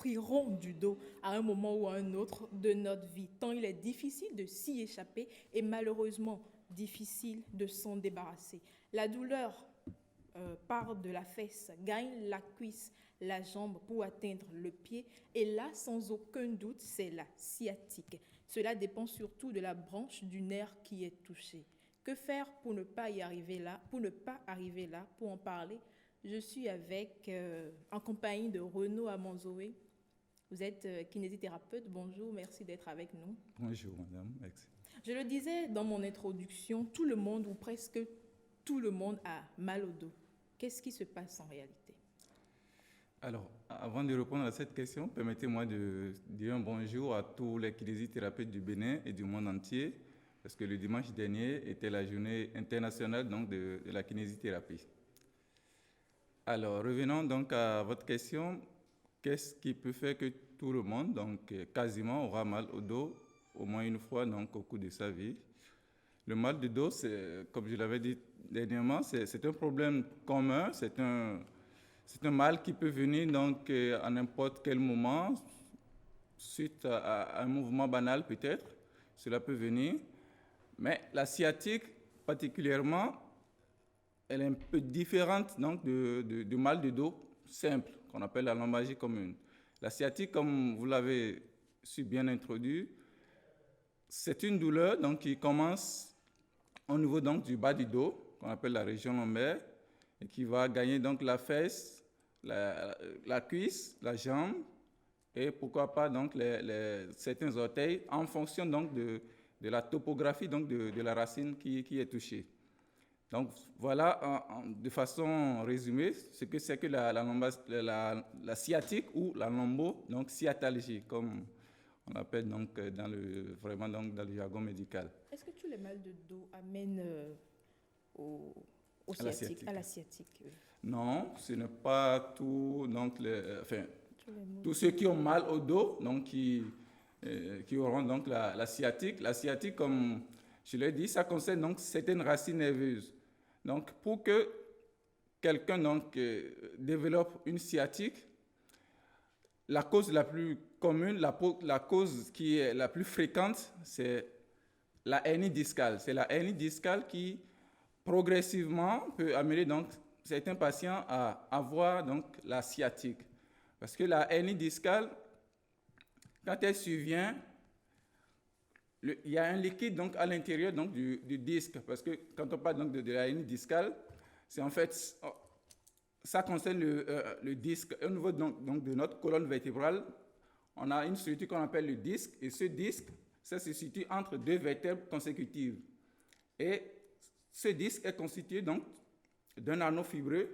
souffrirons du dos à un moment ou à un autre de notre vie, tant il est difficile de s'y échapper et malheureusement difficile de s'en débarrasser. La douleur part de la fesse, gagne la cuisse, la jambe pour atteindre le pied et là, sans aucun doute, c'est la sciatique. Cela dépend surtout de la branche du nerf qui est touchée. Que faire pour ne pas y arriver là, pour ne pas arriver là, pour en parler? Je suis en compagnie de Renaud Amanzoé. Vous êtes kinésithérapeute. Bonjour, merci d'être avec nous. Bonjour, madame. Merci. Je le disais dans mon introduction, tout le monde ou presque tout le monde a mal au dos. Qu'est-ce qui se passe en réalité? Alors, avant de répondre à cette question, permettez-moi de dire un bonjour à tous les kinésithérapeutes du Bénin et du monde entier, parce que le dimanche dernier était la journée internationale donc, de la kinésithérapie. Alors, revenons donc à votre question. Qu'est-ce qui peut faire que tout le monde, donc quasiment, aura mal au dos au moins une fois donc, au cours de sa vie? Le mal de dos, comme je l'avais dit dernièrement, c'est un problème commun, c'est un mal qui peut venir donc, à n'importe quel moment, suite à un mouvement banal peut-être, cela peut venir. Mais la sciatique, particulièrement, elle est un peu différente donc, du mal de dos simple, qu'on appelle la lombalgie commune. La sciatique, comme vous l'avez su bien introduit, c'est une douleur donc, qui commence au niveau donc, du bas du dos, qu'on appelle la région lombaire, et qui va gagner donc, la fesse, la cuisse, la jambe, et pourquoi pas donc, certains orteils, en fonction donc, de la topographie donc, de la racine qui est touchée. Donc voilà, de façon résumée, ce que c'est que la sciatique ou la donc sciatalgie, comme on appelle donc vraiment donc dans le jargon médical. Est-ce que tous les mal de dos amènent à la sciatique? Oui. Non, ce n'est pas tout. Donc tous ceux qui ont mal au dos, donc qui auront donc la sciatique. La sciatique, comme je l'ai dit, ça concerne donc certaines racines nerveuses. Donc, pour que quelqu'un donc, développe une sciatique, la cause la plus commune, la cause qui est la plus fréquente, c'est la hernie discale. C'est la hernie discale qui, progressivement, peut amener donc, certains patients à avoir donc, la sciatique. Parce que la hernie discale, quand elle survient, il y a un liquide donc, à l'intérieur donc, du disque, parce que quand on parle donc, de la hernie discale, c'est en fait, ça concerne le disque. Au niveau donc, de notre colonne vertébrale, on a une structure qu'on appelle le disque, et ce disque, ça se situe entre deux vertèbres consécutives. Et ce disque est constitué donc d'un anneau fibreux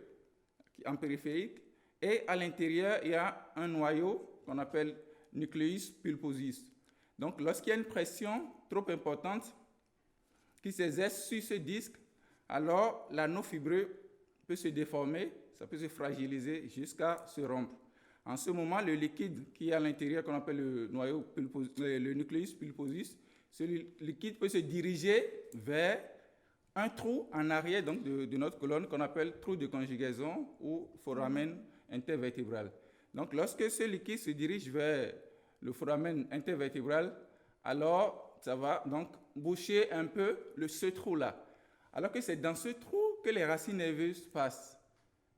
en périphérique, et à l'intérieur, il y a un noyau qu'on appelle nucleus pulposus. Donc, lorsqu'il y a une pression trop importante qui s'exerce sur ce disque, alors l'anneau fibreux peut se déformer, ça peut se fragiliser jusqu'à se rompre. En ce moment, le liquide qui est à l'intérieur, qu'on appelle le nucleus pulposus, ce liquide peut se diriger vers un trou en arrière donc, de notre colonne qu'on appelle trou de conjugaison ou foramen intervertébral. Donc, lorsque ce liquide se dirige vers le foramen intervertébral, alors ça va donc boucher un peu ce trou-là. Alors que c'est dans ce trou que les racines nerveuses passent.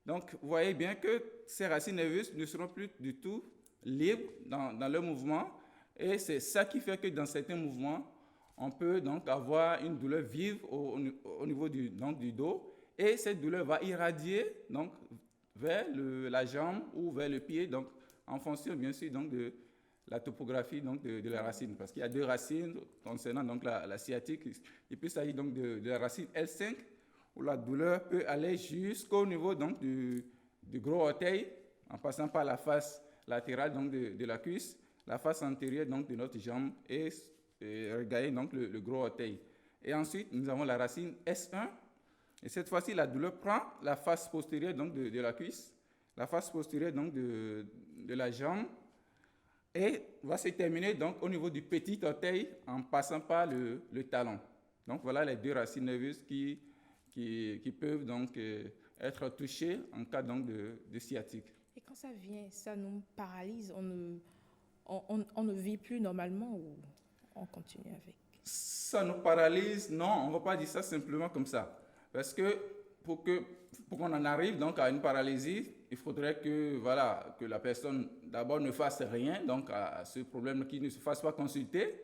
Donc, vous voyez bien que ces racines nerveuses ne seront plus du tout libres dans leur mouvement. Et c'est ça qui fait que dans certains mouvements, on peut donc avoir une douleur vive au niveau du dos. Et cette douleur va irradier donc, vers la jambe ou vers le pied, donc, en fonction bien sûr donc, de la topographie donc, de la racine. Parce qu'il y a deux racines concernant donc, la sciatique. Il peut s'agir donc de la racine L5, où la douleur peut aller jusqu'au niveau donc, du gros orteil, en passant par la face latérale donc, de la cuisse, la face antérieure donc, de notre jambe et regagner donc, le gros orteil. Et ensuite, nous avons la racine S1. Et cette fois-ci, la douleur prend la face postérieure donc, de la cuisse, la face postérieure donc, de la jambe, et va se terminer donc, au niveau du petit orteil en passant par le talon. Donc voilà les deux racines nerveuses qui peuvent donc, être touchées en cas donc, de sciatique. Et quand ça vient, ça nous paralyse, on ne vit plus normalement ou on continue avec? Ça nous paralyse? Non, on ne va pas dire ça simplement comme ça. Parce que pour qu'on en arrive donc à une paralysie, il faudrait que, voilà, que la personne d'abord ne fasse rien donc à ce problème, qu'il ne se fasse pas consulter,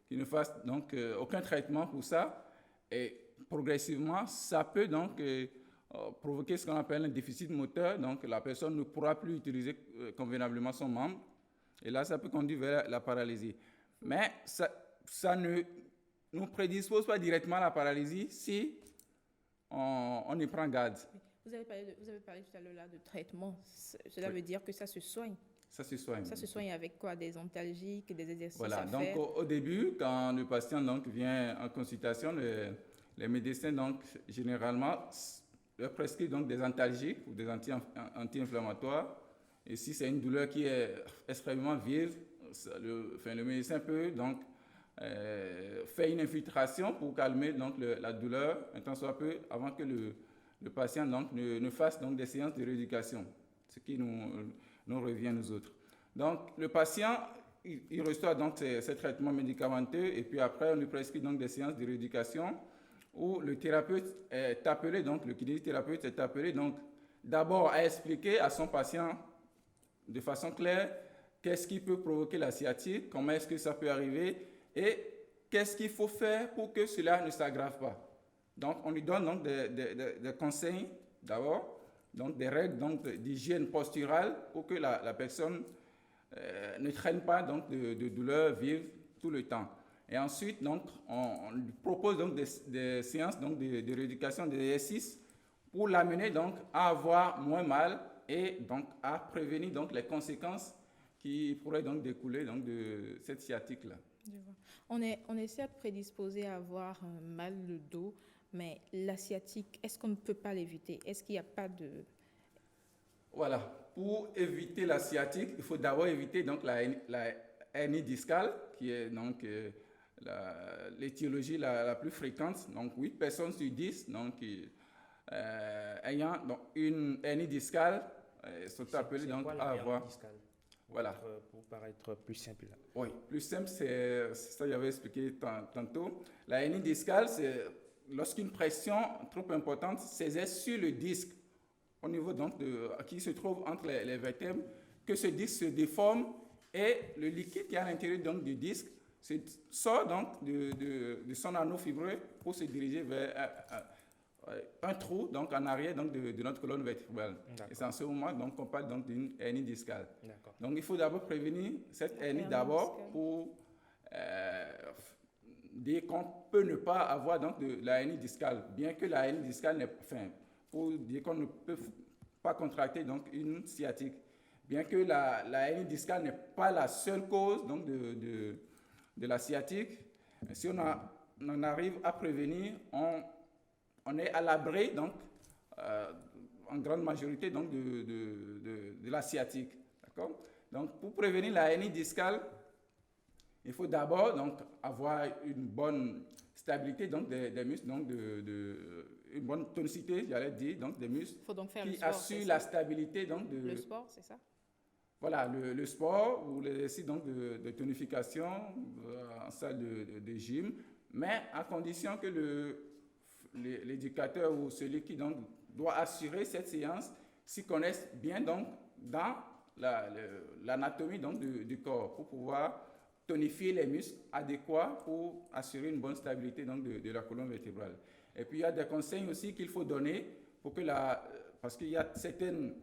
qu'il ne fasse donc aucun traitement pour ça. Et progressivement, ça peut donc provoquer ce qu'on appelle un déficit moteur. Donc la personne ne pourra plus utiliser convenablement son membre. Et là, ça peut conduire vers la paralysie. Mais ça ne nous prédispose pas directement à la paralysie si on y prend garde. Vous avez parlé tout à l'heure là de traitement. Cela veut dire que ça se soigne. Ça se soigne. Ça se soigne avec quoi? Des antalgiques, des exercices voilà, à donc faire. au début, quand le patient donc, vient en consultation, les médecins donc, généralement leur prescrivent donc, des antalgiques ou des anti-inflammatoires. Et si c'est une douleur qui est extrêmement vive, le médecin peut donc faire une infiltration pour calmer donc, la douleur, un temps soit peu, avant que le patient donc, ne fasse donc, des séances de rééducation, ce qui nous revient nous autres. Donc le patient, il reçoit donc ces traitements médicamenteux et puis après on lui prescrit donc des séances de rééducation où le thérapeute est appelé, donc le kinésithérapeute est appelé donc d'abord à expliquer à son patient de façon claire qu'est-ce qui peut provoquer la sciatique, comment est-ce que ça peut arriver et qu'est-ce qu'il faut faire pour que cela ne s'aggrave pas. Donc on lui donne donc des conseils d'abord, donc des règles donc, d'hygiène posturale pour que la personne ne traîne pas donc, de douleurs vives tout le temps. Et ensuite, donc, on lui propose donc, des séances donc, de rééducation des exercices pour l'amener donc, à avoir moins mal et donc, à prévenir donc, les conséquences qui pourraient donc, découler donc, de cette sciatique-là. On est certes prédisposé à avoir mal le dos, mais la sciatique, est-ce qu'on ne peut pas l'éviter? Est-ce qu'il n'y a pas de... Voilà. Pour éviter la sciatique, il faut d'abord éviter donc, la hernie discale, qui est donc l'étiologie la plus fréquente. Donc 8 personnes sur 10 donc, ayant donc, une hernie discale sont appelées donc, à avoir... Voilà. Pour paraître plus simple. Oui, plus simple, c'est ça que j'avais expliqué tantôt. La hernie discale, c'est lorsqu'une pression trop importante s'exerce sur le disque, au niveau donc qui se trouve entre les vertèbres, que ce disque se déforme et le liquide qui est à l'intérieur donc, du disque sort donc de son anneau fibreux pour se diriger vers un trou donc, en arrière donc, de notre colonne vertébrale. Et c'est en ce moment donc, qu'on parle donc, d'une hernie discale. Donc il faut d'abord prévenir cette hernie d'abord pour dire qu'on peut ne pas avoir donc, de la hernie discale, bien que la hernie discale n'est pour dire qu'on ne peut pas contracter donc, une sciatique. Bien que la hernie discale n'est pas la seule cause donc, de la sciatique, si on en arrive à prévenir, on est à l'abri donc, en grande majorité donc, de la sciatique. D'accord? Donc, pour prévenir la hernie discale, il faut d'abord donc, avoir une bonne stabilité donc, des muscles, donc, une bonne tonicité, j'allais dire, donc des muscles qui assurent la stabilité. Donc, le sport, c'est ça? Voilà, le sport ou l'exercice donc de tonification en salle de gym, mais à condition que l'éducateur ou celui qui donc, doit assurer cette séance s'y connaisse bien donc, dans l'anatomie donc, du corps pour pouvoir tonifier les muscles adéquats pour assurer une bonne stabilité donc, de la colonne vertébrale. Et puis, il y a des conseils aussi qu'il faut donner pour que parce qu'il y a certaines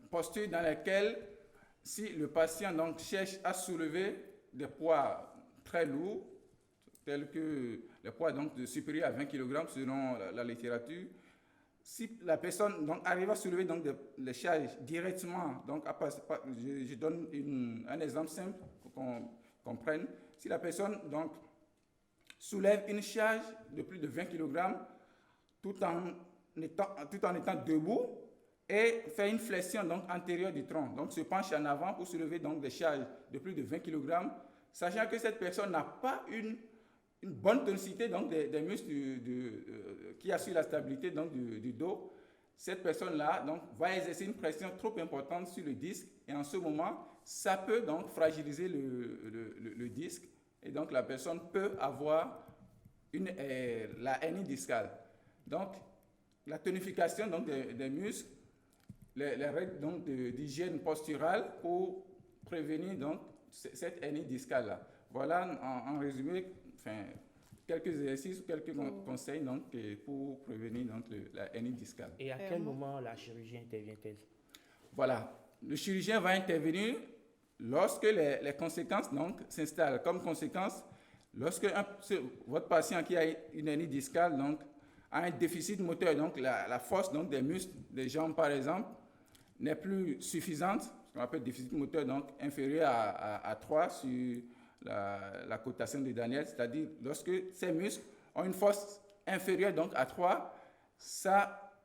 postures dans lesquelles, si le patient donc, cherche à soulever des poids très lourds, tels que les poids donc, supérieurs à 20 kg selon la littérature, si la personne donc, arrive à soulever donc, les charges directement, donc, je donne un exemple simple pour qu'on comprenne. Si la personne donc, soulève une charge de plus de 20 kg tout en étant debout et fait une flexion donc, antérieure du tronc, donc se penche en avant pour soulever donc, des charges de plus de 20 kg, sachant que cette personne n'a pas une bonne tonicité donc, des muscles qui assurent la stabilité donc, du dos, cette personne-là donc, va exercer une pression trop importante sur le disque et en ce moment, ça peut donc fragiliser le disque et donc la personne peut avoir la hernie discale. Donc, la tonification donc, des muscles, les règles donc, d'hygiène posturale pour prévenir donc, cette hernie discale-là. Voilà en résumé quelques exercices ou quelques conseils donc, pour prévenir donc, la hernie discale. Et à quel moment la chirurgie intervient-elle? Voilà, le chirurgien va intervenir lorsque les conséquences donc, s'installent. Comme conséquence, lorsque votre patient qui a une hernie discale donc, a un déficit moteur, donc la force donc, des muscles des jambes par exemple n'est plus suffisante, ce qu'on appelle déficit moteur donc inférieur à 3 sur la cotation de Daniel, c'est-à-dire lorsque ces muscles ont une force inférieure donc à 3,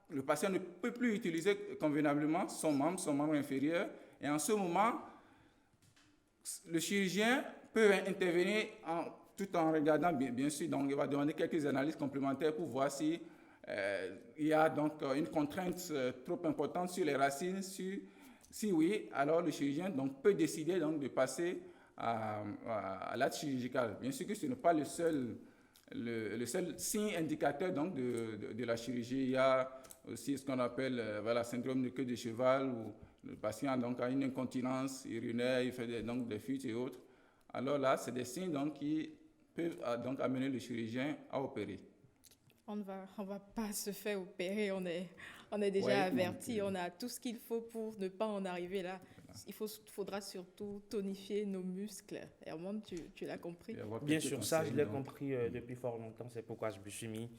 le patient ne peut plus utiliser convenablement son membre inférieur et en ce moment, le chirurgien peut intervenir tout en regardant, bien sûr, donc il va demander quelques analyses complémentaires pour voir si il y a donc une contrainte trop importante sur les racines. Si oui, alors le chirurgien donc, peut décider donc, de passer à l'acte chirurgical. Bien sûr que ce n'est pas le seul signe indicateur donc, de la chirurgie. Il y a aussi ce qu'on appelle syndrome de queue de cheval où le patient donc, a une incontinence urinaire, il fait donc, des fuites et autres. Alors là, c'est des signes donc, qui peuvent donc, amener le chirurgien à opérer. On ne va pas se faire opérer, on est déjà averti, on a tout ce qu'il faut pour ne pas en arriver là. Il faudra surtout tonifier nos muscles. Herman, tu l'as compris? Bien sûr, ça je l'ai compris depuis fort longtemps, c'est pourquoi je me suis mis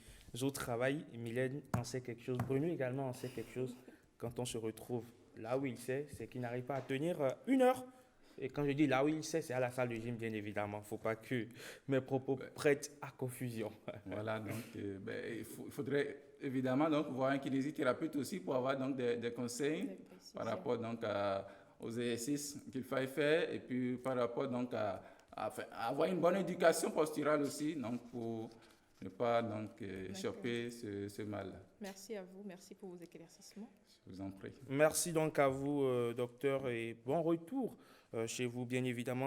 au travail. Mylène en sait quelque chose, Bruno également en sait quelque chose. Quand on se retrouve là où il sait, c'est qu'il n'arrive pas à tenir 1 heure. Et quand je dis là où il sait, c'est à la salle de gym, bien évidemment. Il ne faut pas que mes propos prêtent à confusion. Voilà, donc il faudrait évidemment donc, voir un kinésithérapeute aussi pour avoir donc, des conseils par rapport donc, aux exercices qu'il faille faire et puis par rapport donc, à avoir une bonne éducation posturale aussi donc, pour ne pas donc, choper ce mal. Merci à vous, merci pour vos éclaircissements. Je vous en prie. Merci donc à vous, docteur, et bon retour chez vous, bien évidemment.